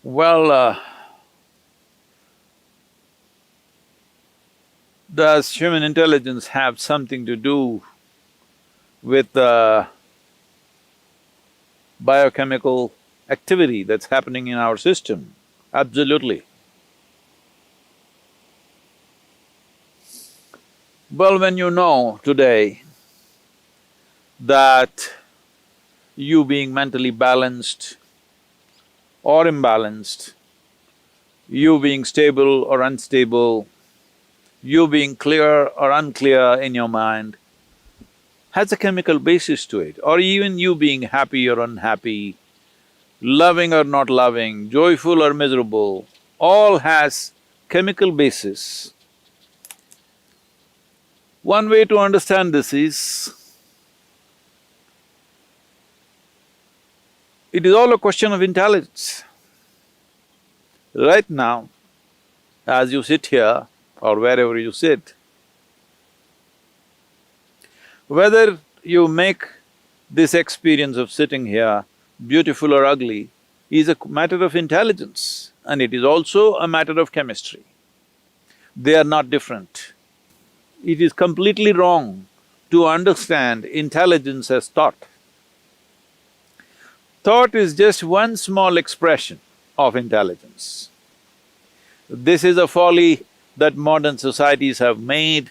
Well, does human intelligence have something to do with the biochemical activity that's happening in our system? Absolutely. Well, when you know today that you being mentally balanced or imbalanced, you being stable or unstable, you being clear or unclear in your mind, has a chemical basis to it, or even you being happy or unhappy, loving or not loving, joyful or miserable, all has chemical basis. One way to understand this is, it is all a question of intelligence. Right now, as you sit here or wherever you sit, whether you make this experience of sitting here beautiful or ugly is a matter of intelligence, and it is also a matter of chemistry. They are not different. It is completely wrong to understand intelligence as thought. Thought is just one small expression of intelligence. This is a folly that modern societies have made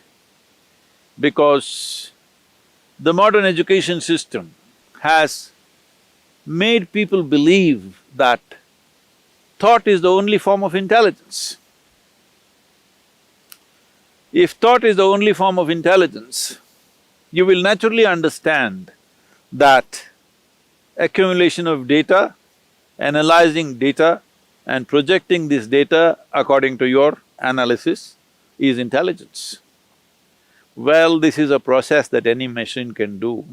because the modern education system has made people believe that thought is the only form of intelligence. If thought is the only form of intelligence, you will naturally understand that accumulation of data, analyzing data and projecting this data according to your analysis is intelligence. Well, this is a process that any machine can do.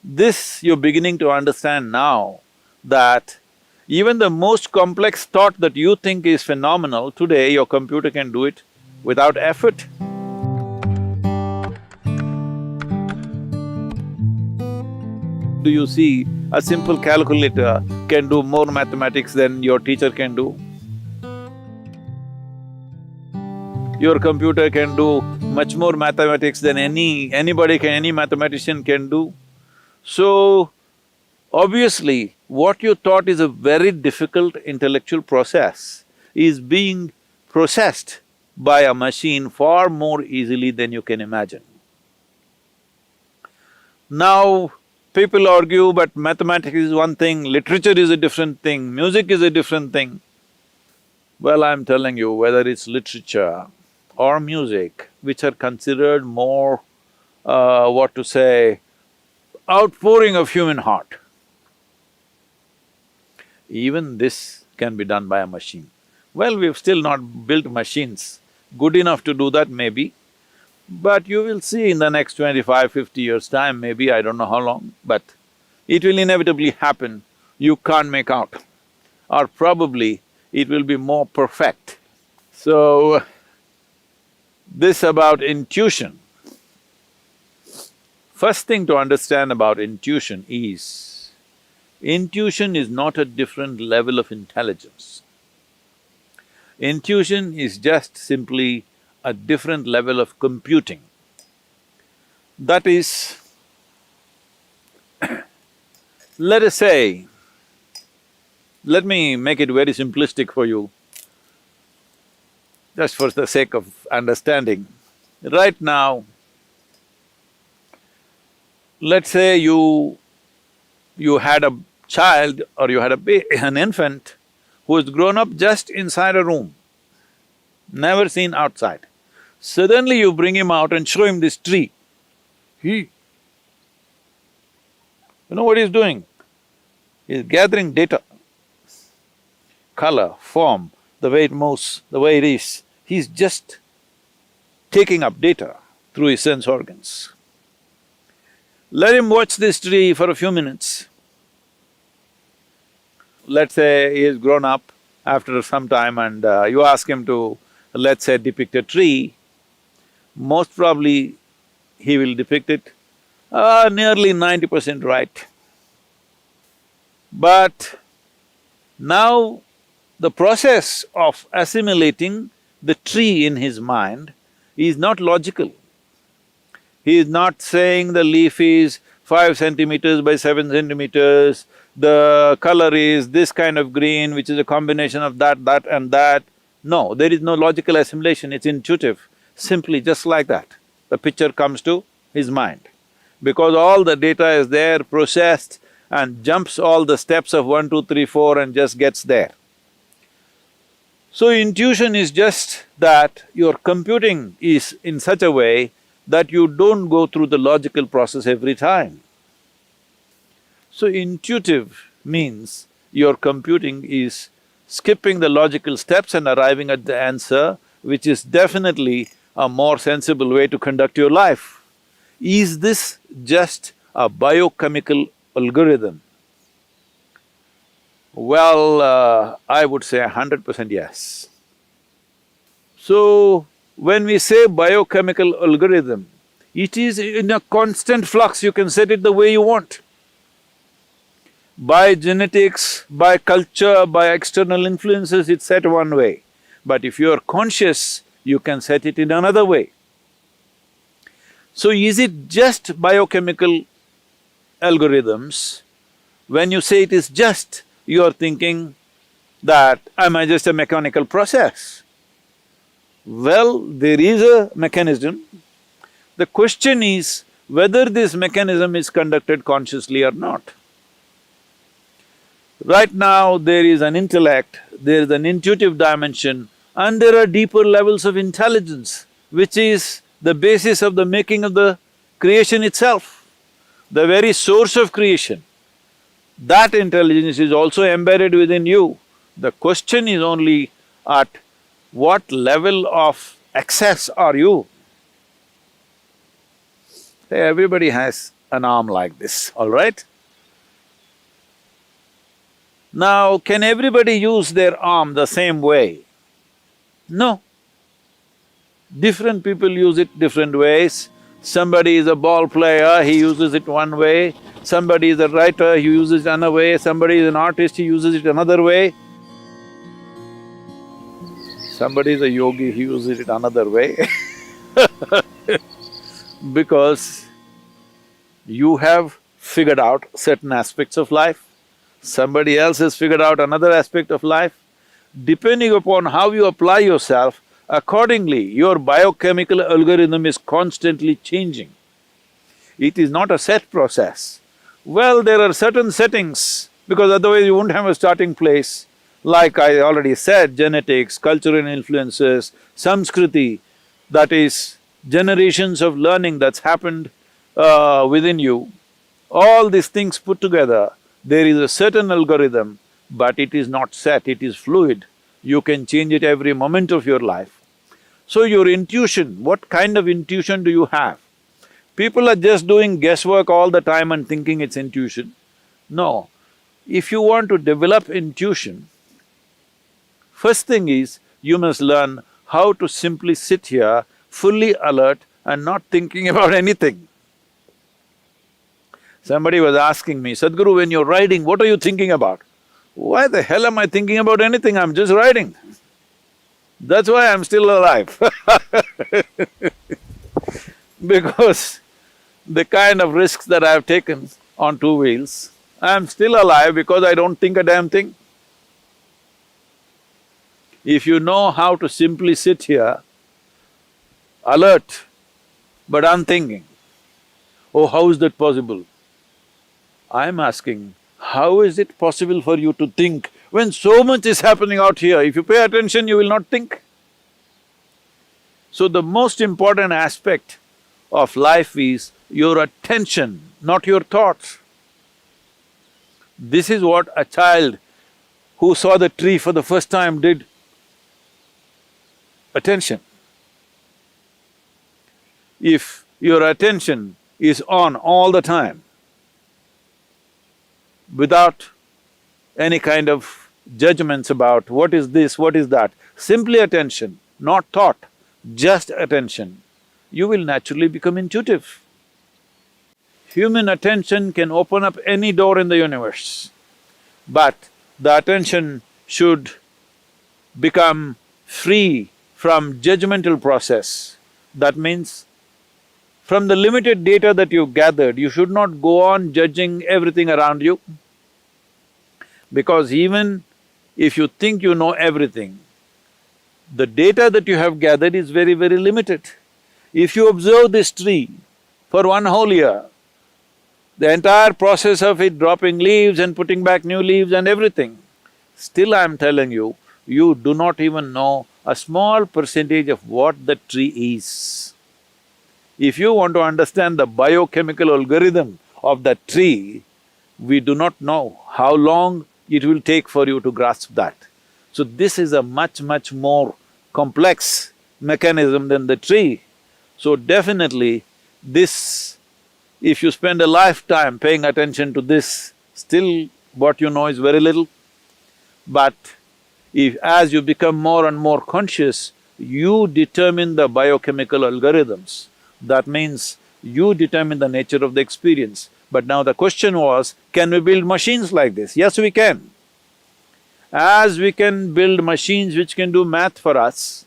This you're beginning to understand now, that even the most complex thought that you think is phenomenal, today your computer can do it without effort. Do you see a simple calculator can do more mathematics than your teacher can do? Your computer can do much more mathematics than any mathematician can do. So, obviously, what you thought is a very difficult intellectual process is being processed by a machine far more easily than you can imagine. Now, people argue, but mathematics is one thing, literature is a different thing, music is a different thing. Well, I'm telling you, whether it's literature or music, which are considered more, what to say, outpouring of human heart, even this can be done by a machine. Well, we've still not built machines good enough to do that maybe, but you will see in the next 25, 50 years' time, maybe, I don't know how long, but it will inevitably happen, you can't make out. Or probably it will be more perfect. So, this about intuition. First thing to understand about intuition is not a different level of intelligence. Intuition is just simply a different level of computing. That is, let us say, let me make it very simplistic for you, just for the sake of understanding. Right now, let's say you had a child or you had an infant who has grown up just inside a room, never seen outside. Suddenly you bring him out and show him this tree. You know what he's doing? He's gathering data, color, form, the way it moves, the way it is. He's just taking up data through his sense organs. Let him watch this tree for a few minutes. Let's say he has grown up after some time and you ask him to, let's say, depict a tree, most probably he will depict it nearly 90% right. But now the process of assimilating the tree in his mind is not logical. He is not saying the leaf is 5 centimeters by 7 centimeters, the color is this kind of green, which is a combination of that, that and that. No, there is no logical assimilation, it's intuitive, simply just like that. The picture comes to his mind. Because all the data is there, processed, and jumps all the steps of 1, 2, 3, 4 and just gets there. So intuition is just that your computing is in such a way that you don't go through the logical process every time. So intuitive means your computing is skipping the logical steps and arriving at the answer, which is definitely a more sensible way to conduct your life. Is this just a biochemical algorithm? Well, I would say 100% yes. So, when we say biochemical algorithm, it is in a constant flux, you can set it the way you want. By genetics, by culture, by external influences, it's set one way. But if you are conscious, you can set it in another way. So is it just biochemical algorithms? When you say it is just, you are thinking that, am I just a mechanical process? Well, there is a mechanism. The question is whether this mechanism is conducted consciously or not. Right now, there is an intellect, there is an intuitive dimension, and there are deeper levels of intelligence, which is the basis of the making of the creation itself, the very source of creation. That intelligence is also embedded within you. The question is only at what level of access are you? Hey, everybody has an arm like this, all right? Now, can everybody use their arm the same way? No. Different people use it different ways. Somebody is a ball player, he uses it one way. Somebody is a writer, he uses it another way. Somebody is an artist, he uses it another way. Somebody is a yogi, he uses it another way because you have figured out certain aspects of life, somebody else has figured out another aspect of life. Depending upon how you apply yourself, accordingly, your biochemical algorithm is constantly changing. It is not a set process. Well, there are certain settings, because otherwise you won't have a starting place. Like I already said, genetics, cultural influences, Samskriti, that is generations of learning that's happened within you. All these things put together, there is a certain algorithm, but it is not set, it is fluid. You can change it every moment of your life. So your intuition, what kind of intuition do you have? People are just doing guesswork all the time and thinking it's intuition. No, if you want to develop intuition, first thing is, you must learn how to simply sit here, fully alert and not thinking about anything. Somebody was asking me, Sadhguru, when you're riding, what are you thinking about? Why the hell am I thinking about anything? I'm just riding. That's why I'm still alive because the kind of risks that I've taken on two wheels, I'm still alive because I don't think a damn thing. If you know how to simply sit here, alert but unthinking, oh, how is that possible? I'm asking, how is it possible for you to think when so much is happening out here? If you pay attention, you will not think. So the most important aspect of life is your attention, not your thoughts. This is what a child who saw the tree for the first time did. Attention. If your attention is on all the time, without any kind of judgments about what is this, what is that, simply attention, not thought, just attention, you will naturally become intuitive. Human attention can open up any door in the universe, but the attention should become free from judgmental process. That means from the limited data that you've gathered, you should not go on judging everything around you. Because even if you think you know everything, the data that you have gathered is very, very limited. If you observe this tree for one whole year, the entire process of it dropping leaves and putting back new leaves and everything, still I'm telling you, you do not even know a small percentage of what the tree is. If you want to understand the biochemical algorithm of that tree, we do not know how long it will take for you to grasp that. So this is a much, much more complex mechanism than the tree. So definitely this, if you spend a lifetime paying attention to this, still what you know is very little. But if as you become more and more conscious, you determine the biochemical algorithms. That means you determine the nature of the experience. But now the question was, can we build machines like this? Yes, we can. As we can build machines which can do math for us,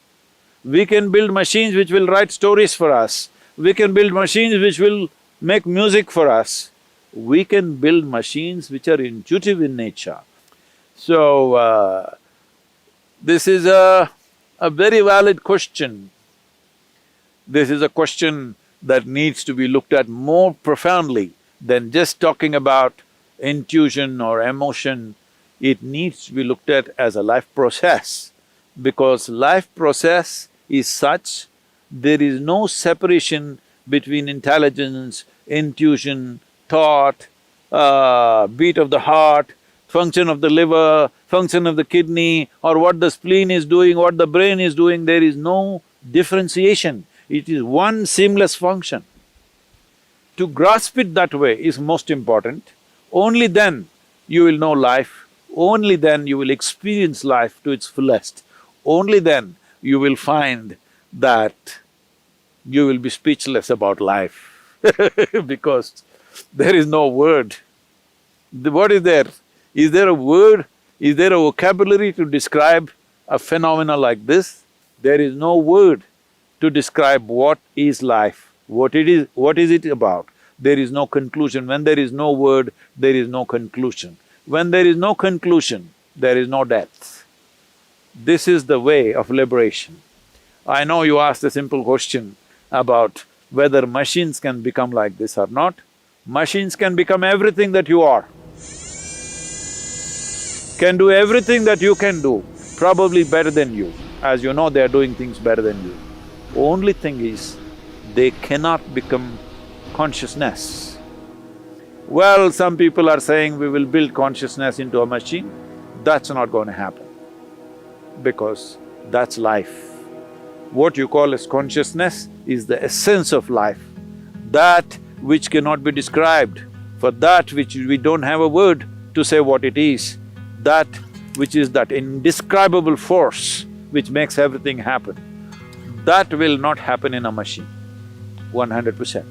we can build machines which will write stories for us, we can build machines which will make music for us, we can build machines which are intuitive in nature. So, this is a very valid question. This is a question that needs to be looked at more profoundly than just talking about intuition or emotion. It needs to be looked at as a life process, because life process is such, there is no separation between intelligence, intuition, thought, beat of the heart, function of the liver, function of the kidney, or what the spleen is doing, what the brain is doing, there is no differentiation. It is one seamless function. To grasp it that way is most important. Only then you will know life, only then you will experience life to its fullest. Only then you will find that you will be speechless about life because there is no word. What is there? Is there a word? Is there a vocabulary to describe a phenomena like this? There is no word to describe what is life, what is it about. There is no conclusion. When there is no word, there is no conclusion. When there is no conclusion, there is no death. This is the way of liberation. I know you asked a simple question about whether machines can become like this or not. Machines can become everything that you are, can do everything that you can do, probably better than you. As you know, they are doing things better than you. Only thing is, they cannot become consciousness. Well, some people are saying we will build consciousness into a machine. That's not going to happen, because that's life. What you call as consciousness is the essence of life, that which cannot be described, for that which we don't have a word to say what it is, that which is that indescribable force which makes everything happen. That will not happen in a machine, 100%.